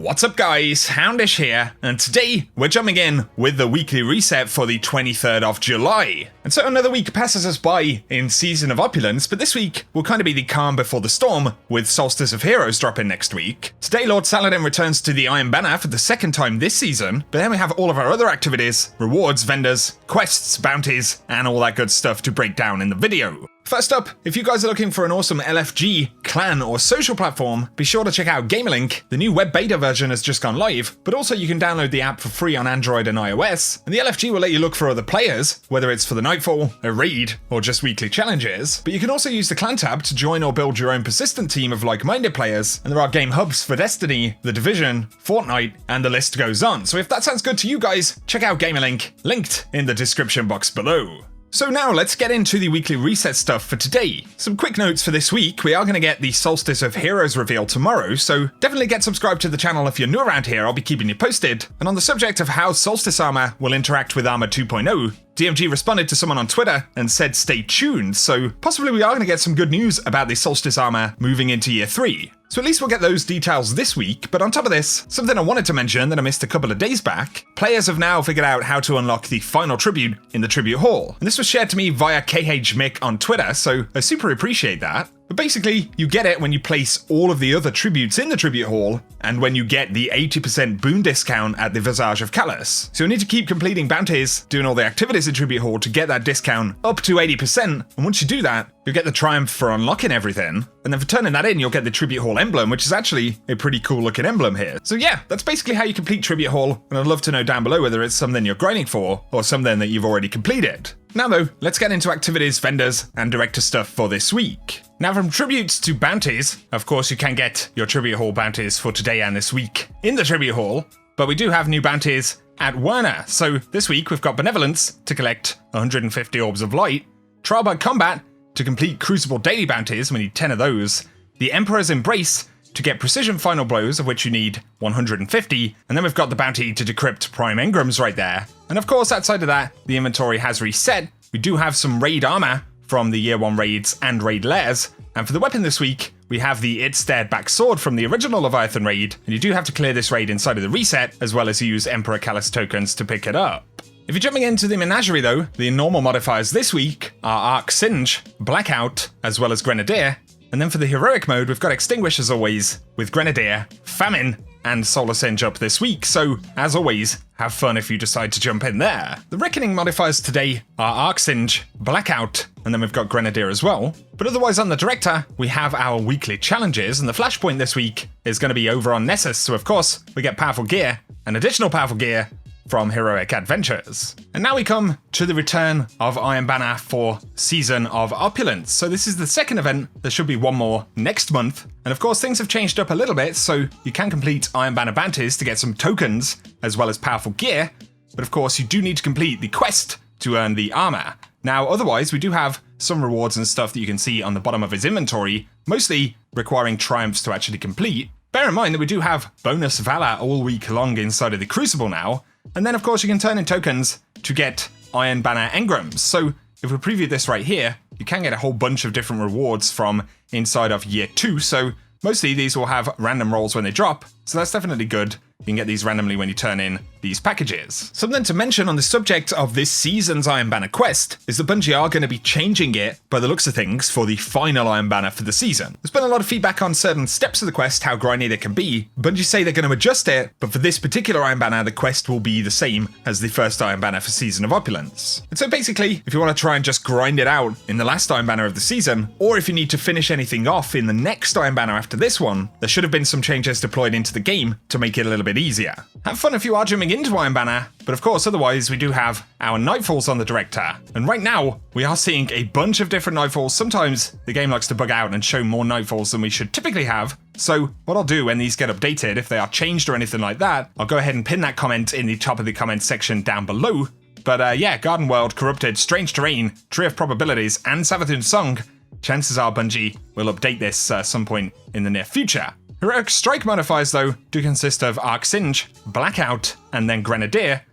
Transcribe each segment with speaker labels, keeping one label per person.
Speaker 1: What's up guys, Houndish here, and today we're jumping in with the weekly reset for the 23rd of July. And so another week passes us by in Season of Opulence, but this week will kind of be the calm before the storm, with Solstice of Heroes dropping next week. Today Lord Saladin returns to the Iron Banner for the second time this season, but then we have all of our other activities, rewards, vendors, quests, bounties, and all that good stuff to break down in the video. First up, if you guys are looking for an awesome LFG, clan, or social platform, be sure to check out Gamerlink. The new web beta version has just gone live, but also you can download the app for free on Android and iOS, and the LFG will let you look for other players, whether it's for the Nightfall, a raid, or just weekly challenges. But you can also use the clan tab to join or build your own persistent team of like-minded players, and there are game hubs for Destiny, The Division, Fortnite, and the list goes on. So if that sounds good to you guys, check out Gamerlink, linked in the description box below. So now let's get into the weekly reset stuff for today. Some quick notes for this week. We are going to get the Solstice of Heroes reveal tomorrow, so definitely get subscribed to the channel if you're new around here. I'll be keeping you posted. And on the subject of how Solstice armor will interact with armor 2.0, DMG responded to someone on Twitter and said stay tuned, so possibly we are going to get some good news about the Solstice armor moving into year 3. So at least we'll get those details this week, but on top of this, something I wanted to mention that I missed a couple of days back, players have now figured out how to unlock the final tribute in the Tribute Hall. And this was shared to me via KHMick on Twitter, so I super appreciate that. But basically, you get it when you place all of the other tributes in the Tribute Hall, and when you get the 80% boon discount at the Visage of Callus. So you'll need to keep completing bounties, doing all the activities in Tribute Hall to get that discount up to 80%, and once you do that, you'll get the triumph for unlocking everything, and then for turning that in, you'll get the Tribute Hall emblem, which is actually a pretty cool looking emblem here. So yeah, that's basically how you complete Tribute Hall, and I'd love to know down below whether it's something you're grinding for, or something that you've already completed. Now though, let's get into activities, vendors, and director stuff for this week. Now from tributes to bounties, of course you can get your Tribute Hall bounties for today and this week in the Tribute Hall, but we do have new bounties at Veorra. So this week we've got Benevolence to collect 150 Orbs of Light, Trial by Combat to complete Crucible daily bounties, we need 10 of those, the Emperor's Embrace to get Precision Final Blows, of which you need 150, and then we've got the bounty to decrypt Prime Engrams right there. And of course, outside of that, the inventory has reset. We do have some raid armor from the Year 1 raids and raid lairs, and for the weapon this week, we have the It Stared Back Sword from the original Leviathan raid, and you do have to clear this raid inside of the reset, as well as use Emperor Callus tokens to pick it up. If you're jumping into the Menagerie though, the normal modifiers this week are Arc Singe, Blackout, as well as Grenadier, and then for the heroic mode, we've got Extinguish as always, with Grenadier, Famine, and Solar Singe up this week, so as always, have fun if you decide to jump in there. The Reckoning modifiers today are Arc Singe, Blackout, and then we've got Grenadier as well. But otherwise on the Director, we have our weekly challenges, and the flashpoint this week is going to be over on Nessus, so of course, we get powerful gear, and additional powerful gear from Heroic Adventures. And now we come to the return of Iron Banner for Season of Opulence. So this is the second event, there should be one more next month. And of course things have changed up a little bit, so you can complete Iron Banner bounties to get some tokens, as well as powerful gear. But of course you do need to complete the quest to earn the armor. Now otherwise we do have some rewards and stuff that you can see on the bottom of his inventory, mostly requiring triumphs to actually complete. Bear in mind that we do have bonus Valor all week long inside of the Crucible now. And then of course you can turn in tokens to get Iron Banner engrams. So if we preview this right here, you can get a whole bunch of different rewards from inside of year 2. So mostly these will have random rolls when they drop. So that's definitely good. You can get these randomly when you turn in these packages. Something to mention on the subject of this season's Iron Banner quest is that Bungie are going to be changing it, by the looks of things, for the final Iron Banner for the season. There's been a lot of feedback on certain steps of the quest, how grindy they can be. Bungie say they're going to adjust it, but for this particular Iron Banner, the quest will be the same as the first Iron Banner for Season of Opulence. And so basically, if you want to try and just grind it out in the last Iron Banner of the season, or if you need to finish anything off in the next Iron Banner after this one, there should have been some changes deployed into the game to make it a little bit easier. Have fun if you are jumping into Iron Banner, but of course otherwise we do have our Nightfalls on the Director. And right now, we are seeing a bunch of different Nightfalls. Sometimes the game likes to bug out and show more Nightfalls than we should typically have. So what I'll do when these get updated, if they are changed or anything like that, I'll go ahead and pin that comment in the top of the comment section down below. But yeah, Garden World, Corrupted, Strange Terrain, Tree of Probabilities, and Savathun's Song, chances are Bungie will update this some point in the near future. Heroic Strike modifiers, though, do consist of Arc Singe, Blackout, and then Grenadier.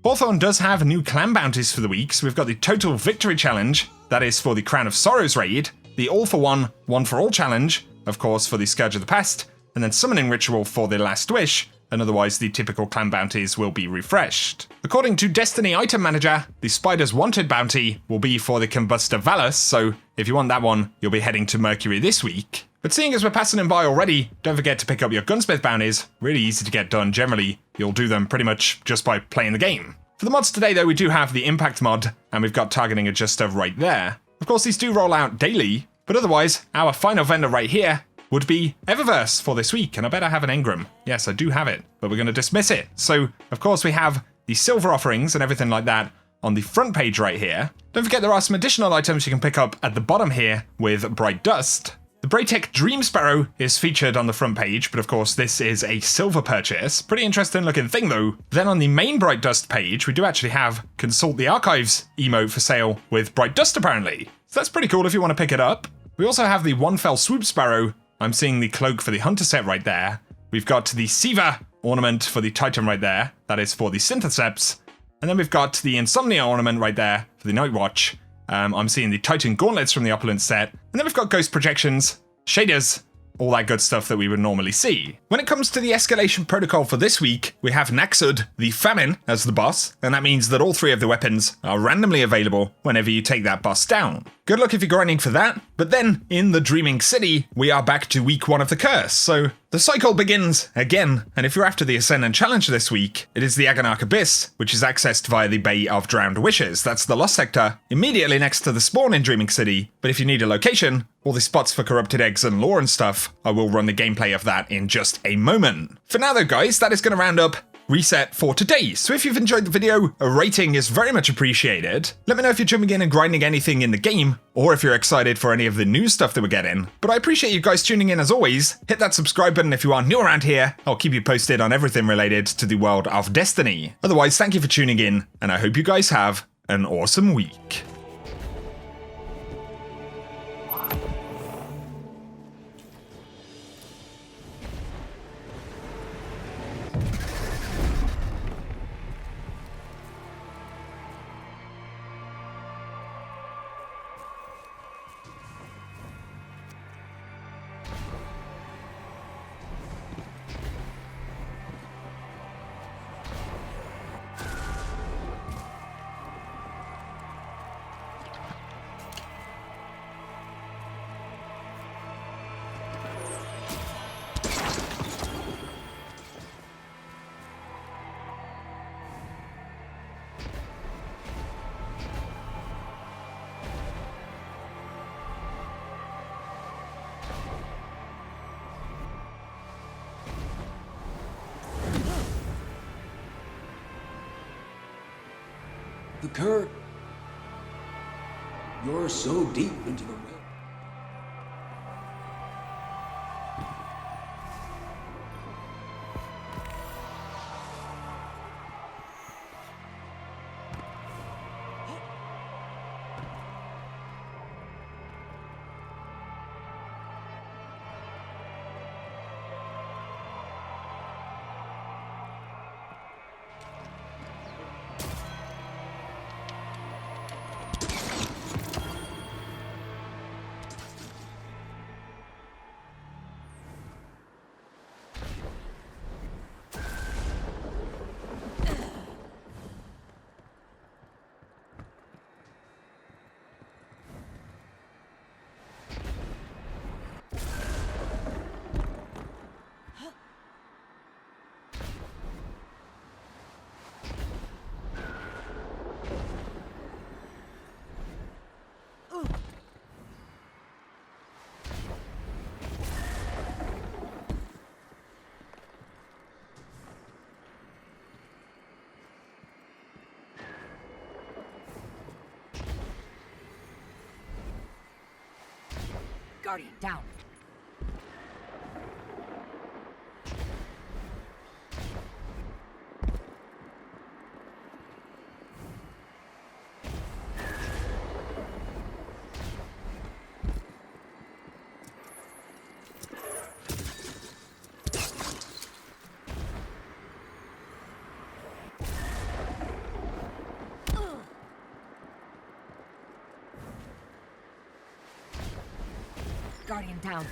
Speaker 1: Hawthorne does have new clan bounties for the week, so we've got the Total Victory Challenge, that is for the Crown of Sorrows raid, the All for One, One for All challenge, of course for the Scourge of the Past, and then Summoning Ritual for the Last Wish, and otherwise the typical clan bounties will be refreshed. According to Destiny Item Manager, the Spider's Wanted bounty will be for the Combustor Valus, so if you want that one, you'll be heading to Mercury this week. But seeing as we're passing them by already, don't forget to pick up your Gunsmith bounties. Really easy to get done. Generally, you'll do them pretty much just by playing the game. For the mods today, though, we do have the Impact mod, and we've got Targeting Adjuster right there. Of course, these do roll out daily, but otherwise, our final vendor right here would be Eververse for this week, and I bet I have an engram. Yes, I do have it, but we're going to dismiss it. So, of course, we have the silver offerings and everything like that on the front page right here. Don't forget there are some additional items you can pick up at the bottom here with Bright Dust. The Braytech Dream Sparrow is featured on the front page, but of course this is a silver purchase. Pretty interesting looking thing though. Then on the main Bright Dust page, we do actually have Consult the Archives emote for sale with Bright Dust apparently. So that's pretty cool if you want to pick it up. We also have the One Fell Swoop Sparrow. I'm seeing the cloak for the Hunter set right there. We've got the Siva ornament for the Titan right there. That is for the Syntheseps. And then we've got the Insomnia ornament right there for the Night Watch. I'm seeing the Titan Gauntlets from the Opulence set. And then we've got Ghost Projections, Shaders, all that good stuff that we would normally see. When it comes to the escalation protocol for this week, we have Naxud, the Famine, as the boss, and that means that all three of the weapons are randomly available whenever you take that boss down. Good luck if you're grinding for that, but then, in the Dreaming City, we are back to week 1 of the curse, so the cycle begins again, and if you're after the Ascendant Challenge this week, it is the Agonarch Abyss, which is accessed via the Bay of Drowned Wishes. That's the Lost Sector, immediately next to the spawn in Dreaming City, but if you need a location, all the spots for corrupted eggs and lore and stuff, I will run the gameplay of that in just a moment. For now though guys, that is going to round up Reset for today. So if you've enjoyed the video, a rating is very much appreciated. Let me know if you're jumping in and grinding anything in the game, or if you're excited for any of the new stuff that we're getting. But I appreciate you guys tuning in as always. Hit that subscribe button if you are new around here. I'll keep you posted on everything related to the world of Destiny. Otherwise, thank you for tuning in, and I hope you guys have an awesome week.
Speaker 2: The current. You're so deep into the well.
Speaker 3: Guardian, down. Guardian down.